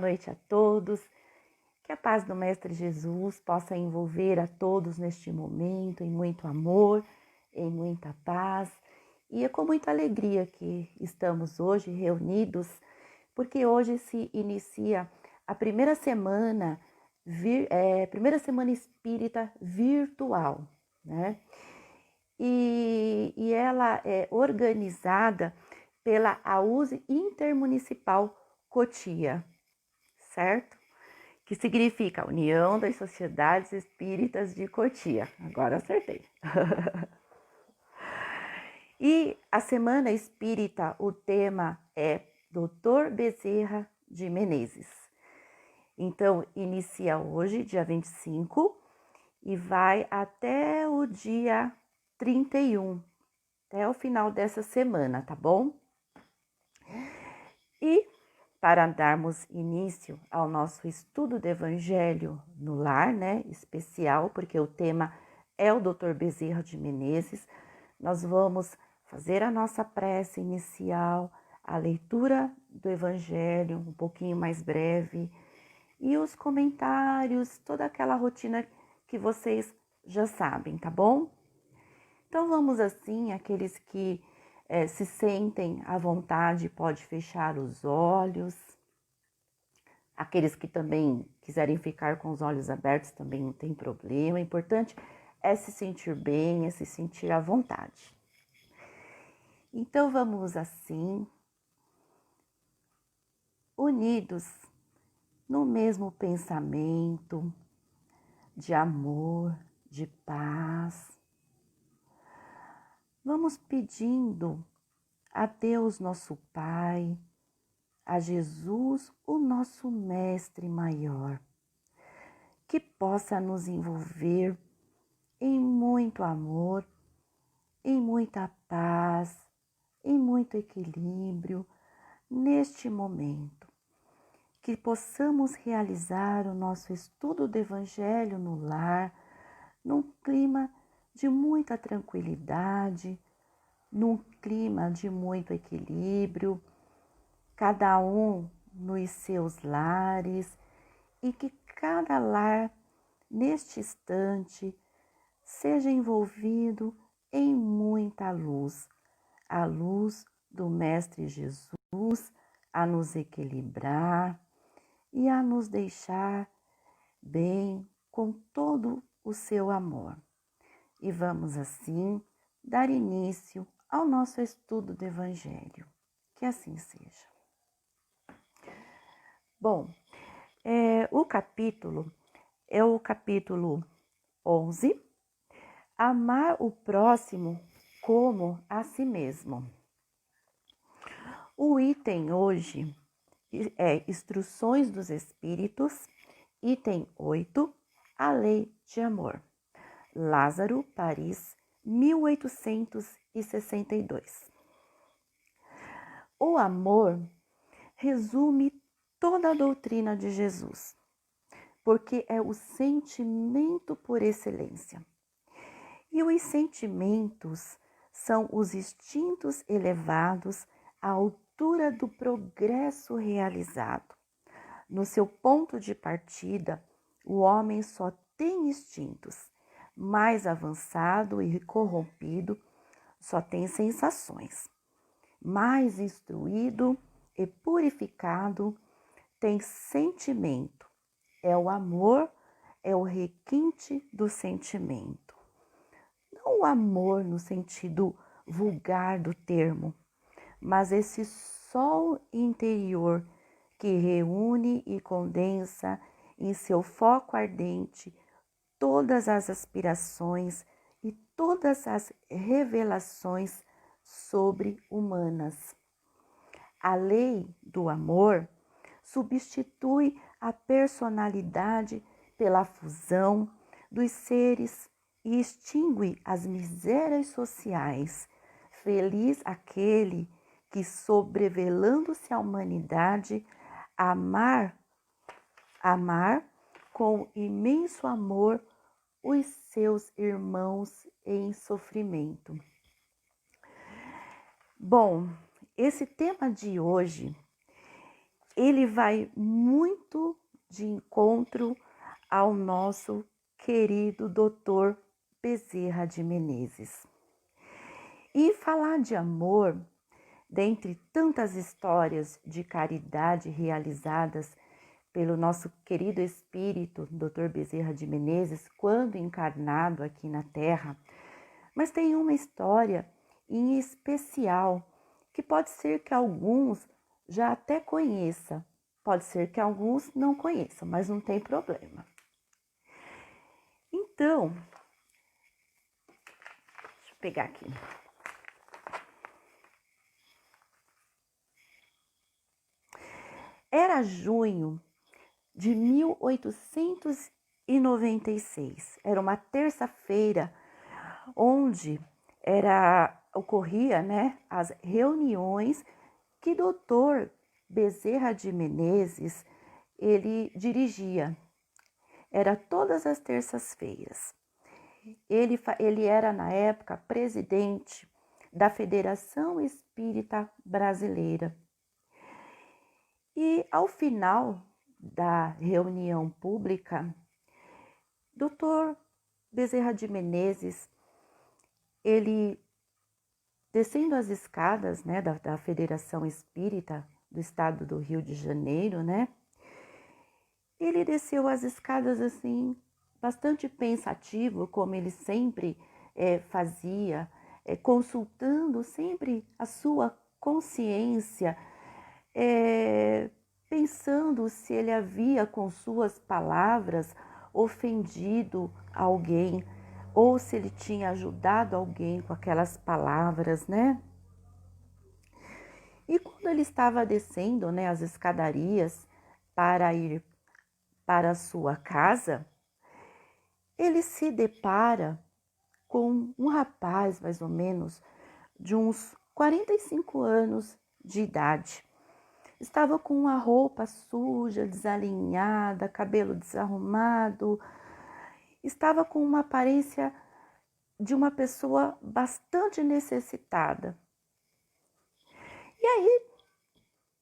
noite a todos. Que a paz do Mestre Jesus possa envolver a todos neste momento, em muito amor, em muita paz. E é com muita alegria que estamos hoje reunidos, porque hoje se inicia a primeira semana espírita virtual, né? E ela é organizada pela AUSE Intermunicipal Cotia, certo? Que significa União das Sociedades Espíritas de Cotia. Agora acertei. E a Semana Espírita, o tema é Dr. Bezerra de Menezes. Então, inicia hoje, dia 25, e vai até o dia 31, até o final dessa semana, tá bom? E para darmos início ao nosso estudo do Evangelho no Lar, né, especial, porque o tema é o Dr. Bezerra de Menezes, nós vamos fazer a nossa prece inicial, a leitura do Evangelho, um pouquinho mais breve, e os comentários, toda aquela rotina que vocês já sabem, tá bom? Então vamos assim, aqueles que se sentem à vontade, pode fechar os olhos. Aqueles que também quiserem ficar com os olhos abertos também não tem problema. O importante é se sentir bem, é se sentir à vontade. Então vamos assim, unidos no mesmo pensamento de amor, de paz. Vamos pedindo a Deus nosso Pai, a Jesus, o nosso Mestre maior, que possa nos envolver em muito amor, em muita paz, em muito equilíbrio neste momento. Que possamos realizar o nosso estudo do Evangelho no lar, num clima de muita tranquilidade, num clima de muito equilíbrio, cada um nos seus lares, e que cada lar, neste instante, seja envolvido em muita luz, a luz do Mestre Jesus a nos equilibrar e a nos deixar bem com todo o seu amor. E vamos assim dar início ao nosso estudo do Evangelho. Que assim seja. Bom, o capítulo é o capítulo 11, Amar o próximo como a si mesmo. O item hoje é Instruções dos Espíritos, item 8, a Lei de Amor. Lázaro, Paris, 1862. O amor resume toda a doutrina de Jesus, porque é o sentimento por excelência. E os sentimentos são os instintos elevados à altura do progresso realizado. No seu ponto de partida, o homem só tem instintos. Mais avançado e corrompido, só tem sensações. Mais instruído e purificado, tem sentimento. É o amor, é o requinte do sentimento. Não o amor no sentido vulgar do termo, mas esse sol interior que reúne e condensa em seu foco ardente todas as aspirações e todas as revelações sobre-humanas. A lei do amor substitui a personalidade pela fusão dos seres e extingue as misérias sociais. Feliz aquele que, sobrevelando-se à humanidade, amar com imenso amor os seus irmãos em sofrimento. Bom, esse tema de hoje, ele vai muito de encontro ao nosso querido doutor Bezerra de Menezes. E falar de amor, dentre tantas histórias de caridade realizadas pelo nosso querido espírito, Dr. Bezerra de Menezes, quando encarnado aqui na Terra, mas tem uma história em especial que pode ser que alguns já até conheçam, pode ser que alguns não conheçam, mas não tem problema. Então, deixa eu pegar aqui. Era junho de 1896. Era uma terça-feira onde ocorria, né, as reuniões que Dr. Bezerra de Menezes ele dirigia. Era todas as terças-feiras. Ele era, na época, presidente da Federação Espírita Brasileira. E, ao final da reunião pública, Dr. Bezerra de Menezes, ele, descendo as escadas, né, da Federação Espírita do Estado do Rio de Janeiro, né, ele desceu as escadas assim, bastante pensativo, como ele sempre fazia, consultando sempre a sua consciência, pensando se ele havia com suas palavras ofendido alguém ou se ele tinha ajudado alguém com aquelas palavras, né? E quando ele estava descendo, né, as escadarias para ir para a sua casa, ele se depara com um rapaz, mais ou menos, de uns 45 anos de idade. Estava com uma roupa suja, desalinhada, cabelo desarrumado. Estava com uma aparência de uma pessoa bastante necessitada. E aí,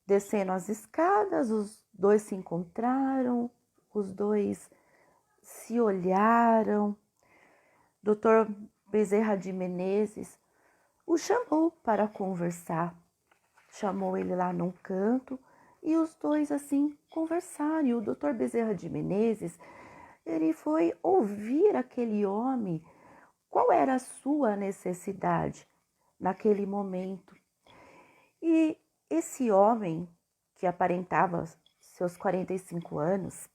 descendo as escadas, os dois se encontraram, os dois se olharam. Dr. Bezerra de Menezes o chamou para conversar. Chamou ele lá num canto e os dois assim conversaram. E o Dr. Bezerra de Menezes, ele foi ouvir aquele homem, qual era a sua necessidade naquele momento. E esse homem, que aparentava seus 45 anos,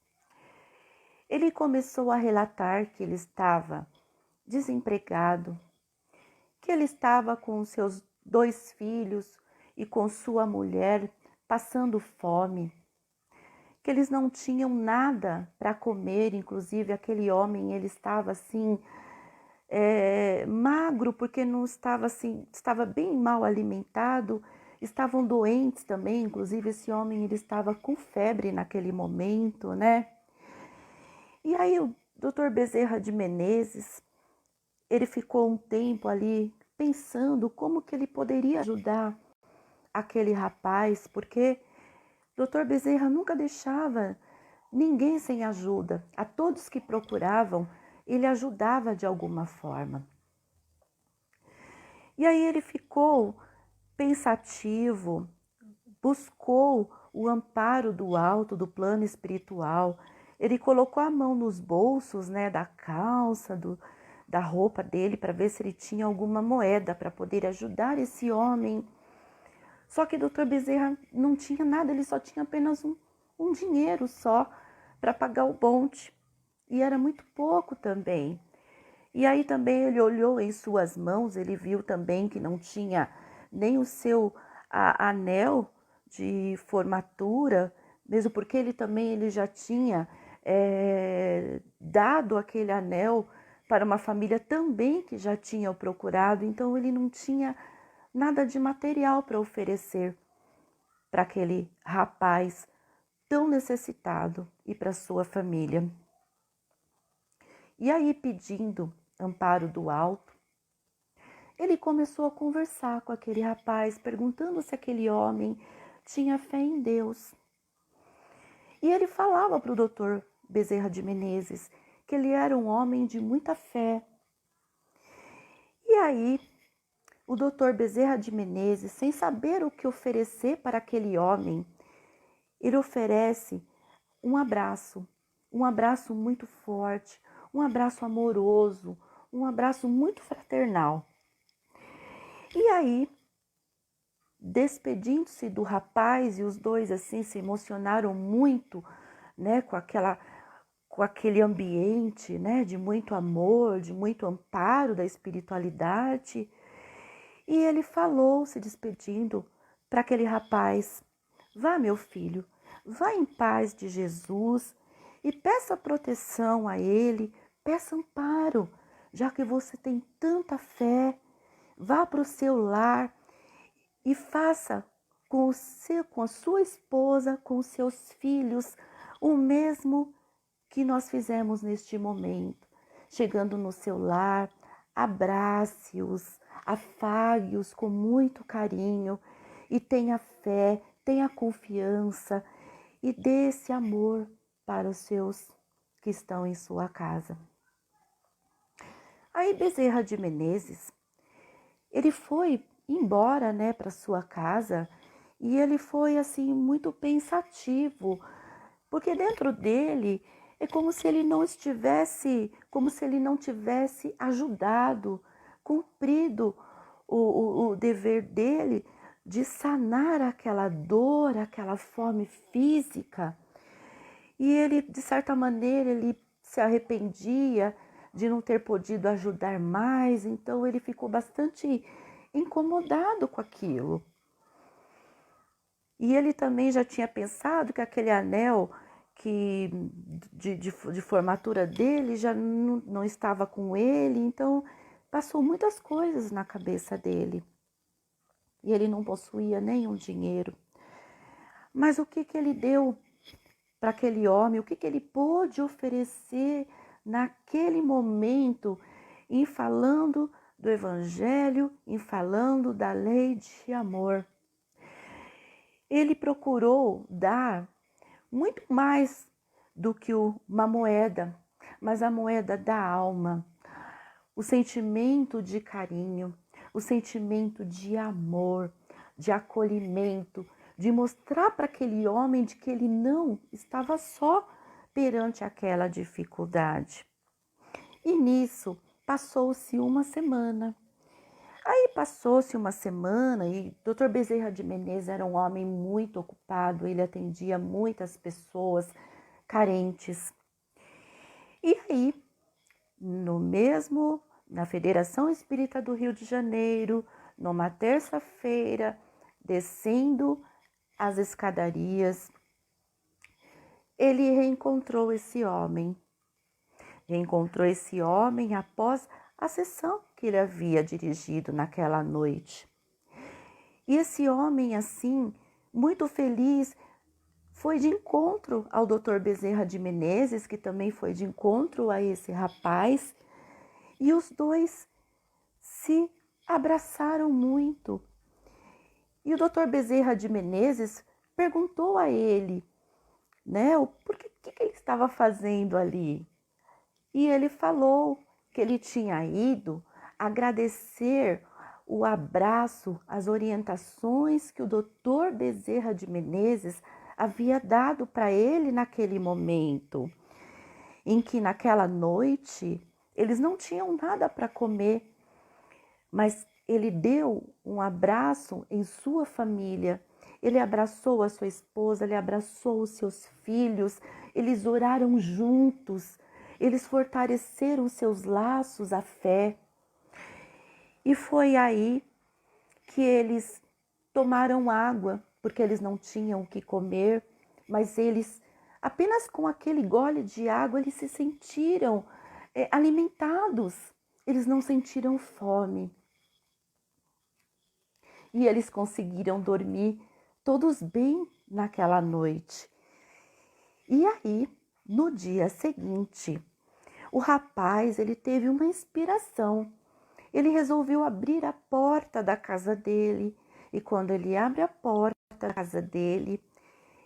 ele começou a relatar que ele estava desempregado, que ele estava com seus 2 filhos e com sua mulher passando fome, que eles não tinham nada para comer, inclusive aquele homem, ele estava assim, magro, porque não estava assim, estava bem mal alimentado, estavam doentes também, inclusive esse homem, ele estava com febre naquele momento, né? E aí o Dr. Bezerra de Menezes, ele ficou um tempo ali pensando como que ele poderia ajudar aquele rapaz, porque Dr. Bezerra nunca deixava ninguém sem ajuda. A todos que procuravam, ele ajudava de alguma forma. E aí ele ficou pensativo, buscou o amparo do alto, do plano espiritual. Ele colocou a mão nos bolsos, né, da calça, da roupa dele, para ver se ele tinha alguma moeda para poder ajudar esse homem. Só que o Dr. Bezerra não tinha nada, ele só tinha apenas um dinheiro só para pagar o bonde. E era muito pouco também. E aí também ele olhou em suas mãos, ele viu também que não tinha nem o seu anel de formatura, mesmo porque ele já tinha dado aquele anel para uma família também que já tinha o procurado, então ele não tinha nada de material para oferecer para aquele rapaz tão necessitado e para sua família. E aí, pedindo amparo do alto, ele começou a conversar com aquele rapaz, perguntando se aquele homem tinha fé em Deus. E ele falava para o doutor Bezerra de Menezes que ele era um homem de muita fé. E aí, o doutor Bezerra de Menezes, sem saber o que oferecer para aquele homem, ele oferece um abraço muito forte, um abraço amoroso, um abraço muito fraternal. E aí, despedindo-se do rapaz, e os dois assim se emocionaram muito, né, com aquele ambiente, né, de muito amor, de muito amparo da espiritualidade. E ele falou, se despedindo, para aquele rapaz: vá, meu filho, vá em paz de Jesus e peça proteção a ele, peça amparo, já que você tem tanta fé. Vá para o seu lar e faça com a sua esposa, com os seus filhos, o mesmo que nós fizemos neste momento. Chegando no seu lar, abrace-os, afague-os com muito carinho e tenha fé, tenha confiança e dê esse amor para os seus que estão em sua casa. Aí Bezerra de Menezes, ele foi embora, né, para sua casa, e ele foi assim muito pensativo, porque dentro dele é como se ele não tivesse ajudado, cumprido o dever dele de sanar aquela dor, aquela fome física. E ele, de certa maneira, ele se arrependia de não ter podido ajudar mais, então ele ficou bastante incomodado com aquilo. E ele também já tinha pensado que aquele anel de formatura dele já não estava com ele, então passou muitas coisas na cabeça dele. E ele não possuía nenhum dinheiro. Mas o que ele deu para aquele homem? O que ele pôde oferecer naquele momento, em falando do Evangelho, em falando da lei de amor? Ele procurou dar muito mais do que uma moeda, mas a moeda da alma, o sentimento de carinho, o sentimento de amor, de acolhimento, de mostrar para aquele homem de que ele não estava só perante aquela dificuldade. E nisso passou-se uma semana. Aí passou-se uma semana e Dr. Bezerra de Menezes era um homem muito ocupado, ele atendia muitas pessoas carentes. E aí, na Federação Espírita do Rio de Janeiro, numa terça-feira, descendo as escadarias, ele reencontrou esse homem. Reencontrou esse homem após a sessão que ele havia dirigido naquela noite. E esse homem, assim, muito feliz, foi de encontro ao Dr. Bezerra de Menezes, que também foi de encontro a esse rapaz, e os dois se abraçaram muito. E o Dr. Bezerra de Menezes perguntou a ele, né, o que ele estava fazendo ali. E ele falou que ele tinha ido agradecer o abraço, as orientações que o Dr. Bezerra de Menezes havia dado para ele naquele momento, em que naquela noite eles não tinham nada para comer, mas ele deu um abraço em sua família. Ele abraçou a sua esposa, ele abraçou os seus filhos, eles oraram juntos, eles fortaleceram seus laços, a fé. E foi aí que eles tomaram água, porque eles não tinham o que comer, mas eles, apenas com aquele gole de água, eles se sentiram alimentados, eles não sentiram fome. E eles conseguiram dormir todos bem naquela noite. E aí, no dia seguinte, o rapaz, ele teve uma inspiração. Ele resolveu abrir a porta da casa dele. E quando ele abre a porta da casa dele,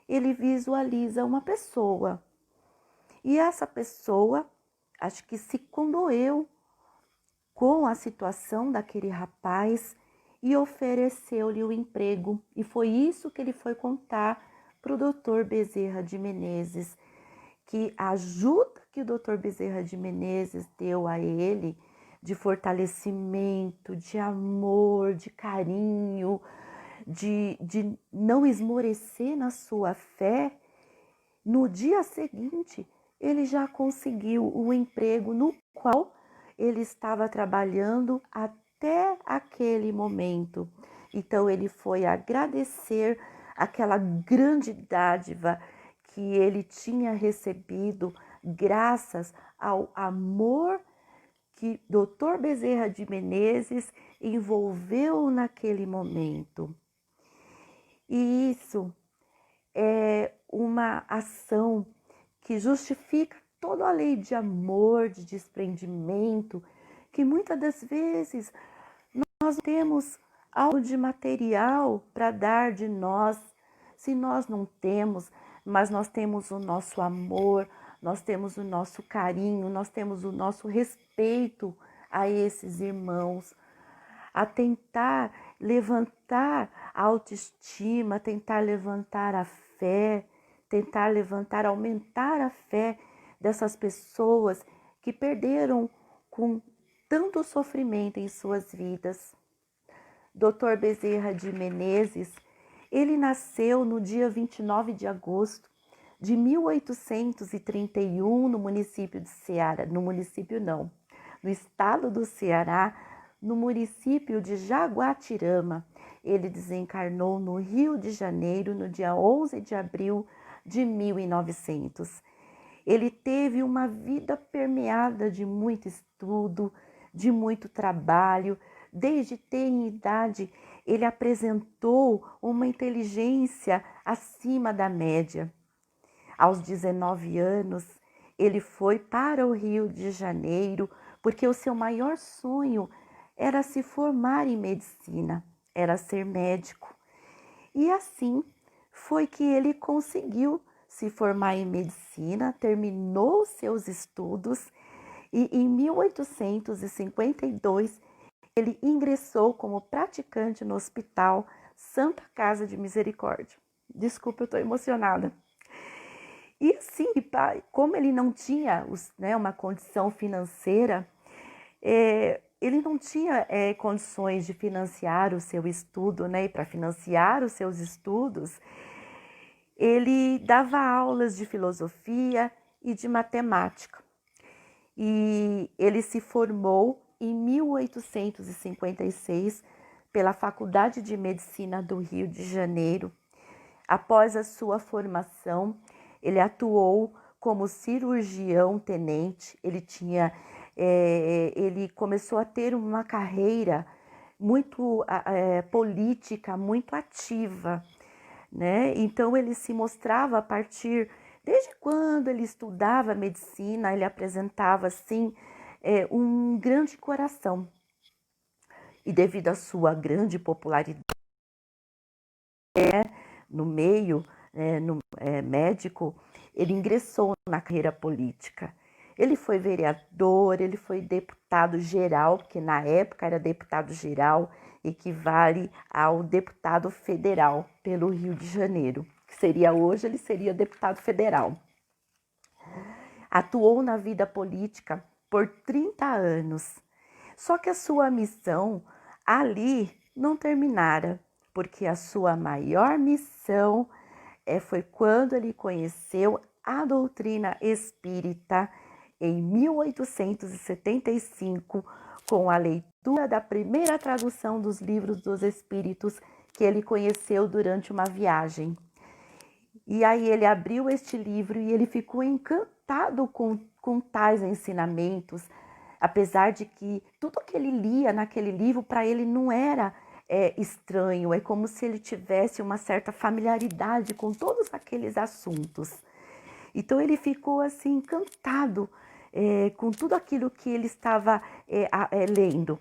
ele visualiza uma pessoa. E essa pessoa, acho que se condoeu com a situação daquele rapaz e ofereceu-lhe o emprego. E foi isso que ele foi contar para o Dr. Bezerra de Menezes, que a ajuda que o Dr. Bezerra de Menezes deu a ele, de fortalecimento, de amor, de carinho, de não esmorecer na sua fé, no dia seguinte ele já conseguiu o emprego no qual ele estava trabalhando até aquele momento. Então ele foi agradecer aquela grande dádiva que ele tinha recebido graças ao amor que Dr. Bezerra de Menezes envolveu naquele momento. E isso é uma ação que justifica toda a lei de amor, de desprendimento, que muitas das vezes nós temos algo de material para dar de nós, se nós não temos, mas nós temos o nosso amor, nós temos o nosso carinho, nós temos o nosso respeito a esses irmãos, a tentar levantar a autoestima, tentar levantar a fé, tentar levantar, aumentar a fé dessas pessoas que perderam com tanto sofrimento em suas vidas. Dr. Bezerra de Menezes, ele nasceu no dia 29 de agosto de 1831 no município de Ceará, no estado do Ceará, no município de Jaguatirama. Ele desencarnou no Rio de Janeiro no dia 11 de abril de 1900. Ele teve uma vida permeada de muito estudo, de muito trabalho. Desde tenra idade, ele apresentou uma inteligência acima da média. Aos 19 anos, ele foi para o Rio de Janeiro, porque o seu maior sonho era se formar em medicina, era ser médico. E assim foi que ele conseguiu se formar em medicina, terminou seus estudos e em 1852 ele ingressou como praticante no Hospital Santa Casa de Misericórdia. Desculpa, eu estou emocionada. E assim, como ele não tinha uma condição financeira, ele não tinha condições de financiar o seu estudo, né? E para financiar os seus estudos, ele dava aulas de filosofia e de matemática. E ele se formou em 1856 pela Faculdade de Medicina do Rio de Janeiro. Após a sua formação, ele atuou como cirurgião tenente. Ele começou a ter uma carreira muito política, muito ativa, né? Então ele se mostrava desde quando ele estudava medicina, ele apresentava assim um grande coração. E devido à sua grande popularidade no meio médico, ele ingressou na carreira política. Ele foi vereador, ele foi deputado geral, porque na época era deputado geral, equivale ao deputado federal pelo Rio de Janeiro, que seria hoje, ele seria deputado federal. Atuou na vida política por 30 anos. Só que a sua missão ali não terminara, porque a sua maior missão foi quando ele conheceu a doutrina espírita em 1875, com a leitura da primeira tradução dos livros dos Espíritos que ele conheceu durante uma viagem. E aí ele abriu este livro e ele ficou encantado com tais ensinamentos, apesar de que tudo que ele lia naquele livro para ele não era estranho, é como se ele tivesse uma certa familiaridade com todos aqueles assuntos. Então ele ficou assim encantado com tudo aquilo que ele estava lendo.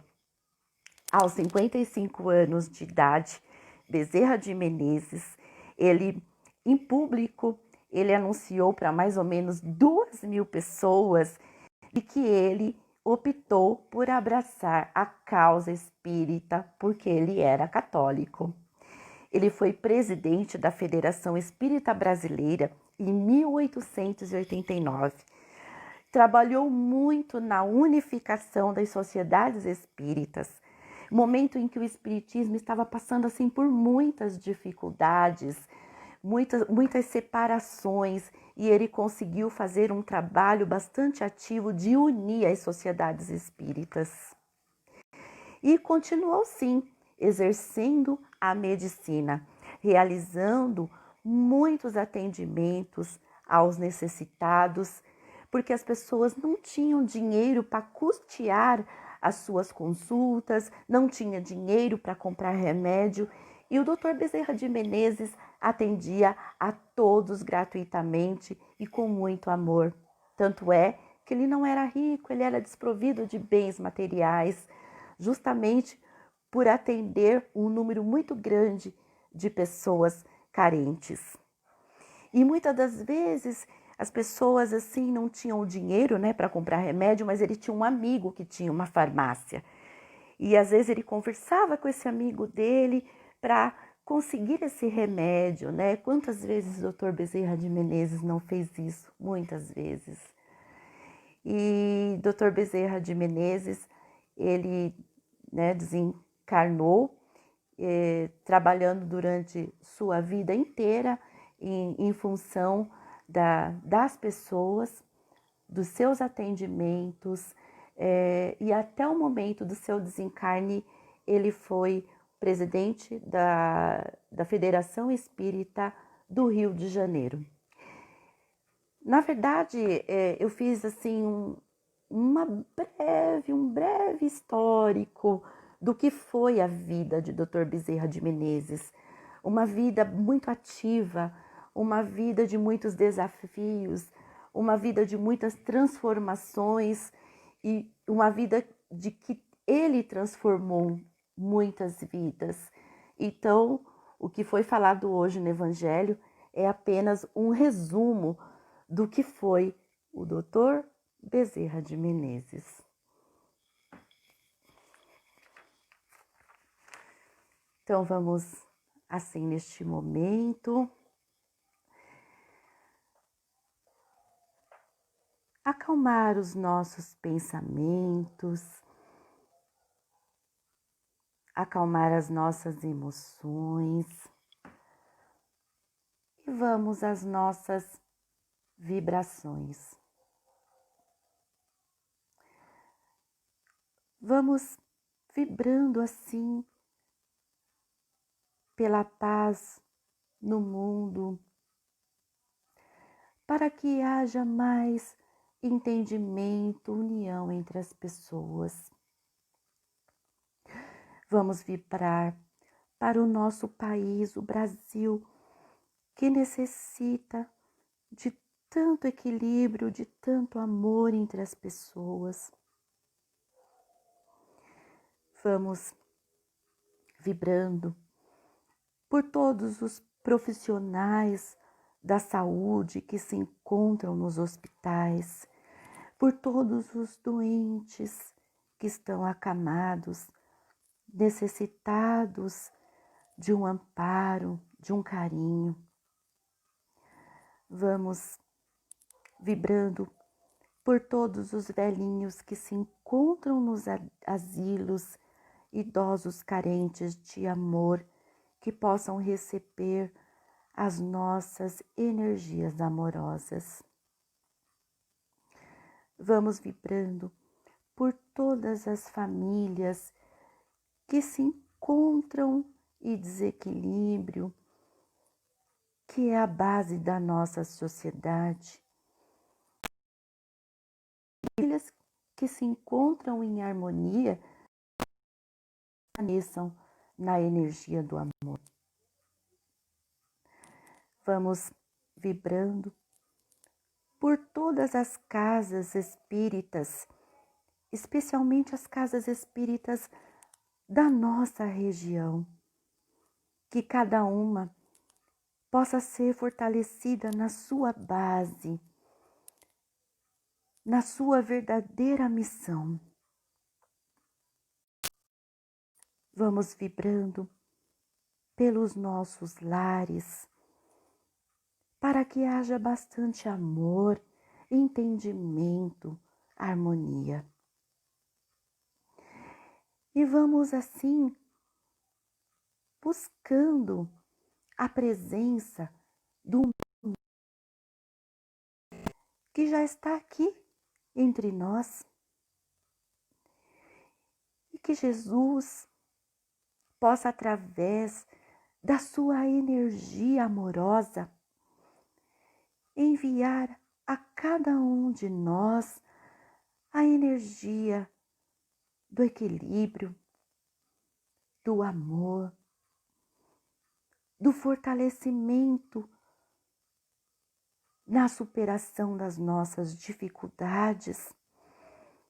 Aos 55 anos de idade, Bezerra de Menezes, ele Em público, ele anunciou para mais ou menos 2.000 pessoas de que ele optou por abraçar a causa espírita porque ele era católico. Ele foi presidente da Federação Espírita Brasileira em 1889. Trabalhou muito na unificação das sociedades espíritas, momento em que o espiritismo estava passando assim por muitas dificuldades, muitas separações, e ele conseguiu fazer um trabalho bastante ativo de unir as sociedades espíritas. E continuou sim, exercendo a medicina, realizando muitos atendimentos aos necessitados, porque as pessoas não tinham dinheiro para custear as suas consultas, não tinha dinheiro para comprar remédio, e o Dr. Bezerra de Menezes atendia a todos gratuitamente e com muito amor. Tanto é que ele não era rico, ele era desprovido de bens materiais, justamente por atender um número muito grande de pessoas carentes. E muitas das vezes as pessoas assim não tinham dinheiro, né, para comprar remédio, mas ele tinha um amigo que tinha uma farmácia. E às vezes ele conversava com esse amigo dele para conseguir esse remédio, né? Quantas vezes o Dr. Bezerra de Menezes não fez isso? Muitas vezes. E Dr. Bezerra de Menezes, ele, né, desencarnou, trabalhando durante sua vida inteira em função das pessoas, dos seus atendimentos, e até o momento do seu desencarne, ele foi presidente da Federação Espírita do Rio de Janeiro. Na verdade, eu fiz assim um breve histórico do que foi a vida de Dr. Bezerra de Menezes. Uma vida muito ativa, uma vida de muitos desafios, uma vida de muitas transformações e uma vida de que ele transformou muitas vidas. Então, o que foi falado hoje no Evangelho é apenas um resumo do que foi o Dr. Bezerra de Menezes. Então vamos assim neste momento acalmar os nossos pensamentos, acalmar as nossas emoções e vamos às nossas vibrações. Vamos vibrando assim pela paz no mundo, para que haja mais entendimento, união entre as pessoas. Vamos vibrar para o nosso país, o Brasil, que necessita de tanto equilíbrio, de tanto amor entre as pessoas. Vamos vibrando por todos os profissionais da saúde que se encontram nos hospitais, por todos os doentes que estão acamados, necessitados de um amparo, de um carinho. Vamos vibrando por todos os velhinhos que se encontram nos asilos, idosos carentes de amor, que possam receber as nossas energias amorosas. Vamos vibrando por todas as famílias que se encontram em desequilíbrio, que é a base da nossa sociedade. Famílias que se encontram em harmonia, permaneçam na energia do amor. Vamos vibrando por todas as casas espíritas, especialmente as casas espíritas da nossa região, que cada uma possa ser fortalecida na sua base, na sua verdadeira missão. Vamos vibrando pelos nossos lares, para que haja bastante amor, entendimento, harmonia. E vamos assim buscando a presença do que já está aqui entre nós. E que Jesus possa, através da sua energia amorosa, enviar a cada um de nós a energia do equilíbrio, do amor, do fortalecimento na superação das nossas dificuldades,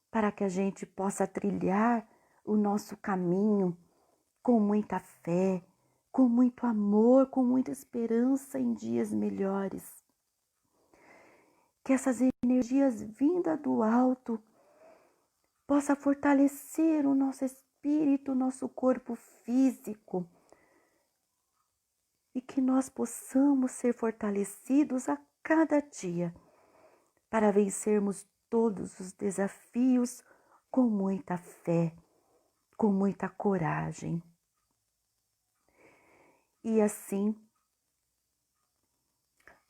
para que a gente possa trilhar o nosso caminho com muita fé, com muito amor, com muita esperança em dias melhores. Que essas energias vindas do alto possa fortalecer o nosso espírito, o nosso corpo físico, e que nós possamos ser fortalecidos a cada dia para vencermos todos os desafios com muita fé, com muita coragem. E assim,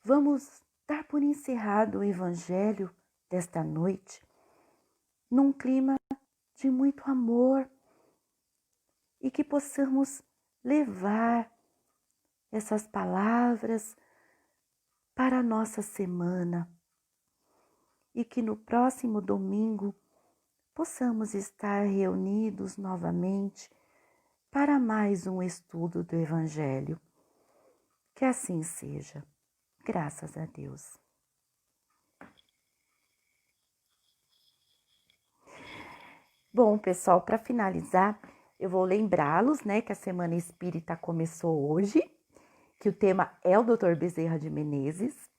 vamos dar por encerrado o Evangelho desta noite, num clima de muito amor, e que possamos levar essas palavras para a nossa semana, e que no próximo domingo possamos estar reunidos novamente para mais um estudo do Evangelho. Que assim seja. Graças a Deus. Bom, pessoal, para finalizar, eu vou lembrá-los, que a Semana Espírita começou hoje, que o tema é o Dr. Bezerra de Menezes.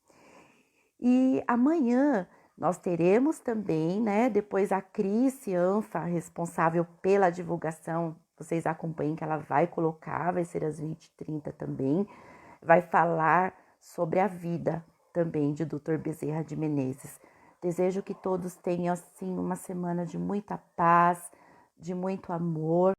E amanhã nós teremos também, depois a Cris Anfa, responsável pela divulgação, vocês acompanhem que ela vai colocar, vai ser às 20h30 também, vai falar sobre a vida também de Dr. Bezerra de Menezes. Desejo que todos tenham, assim, uma semana de muita paz, de muito amor.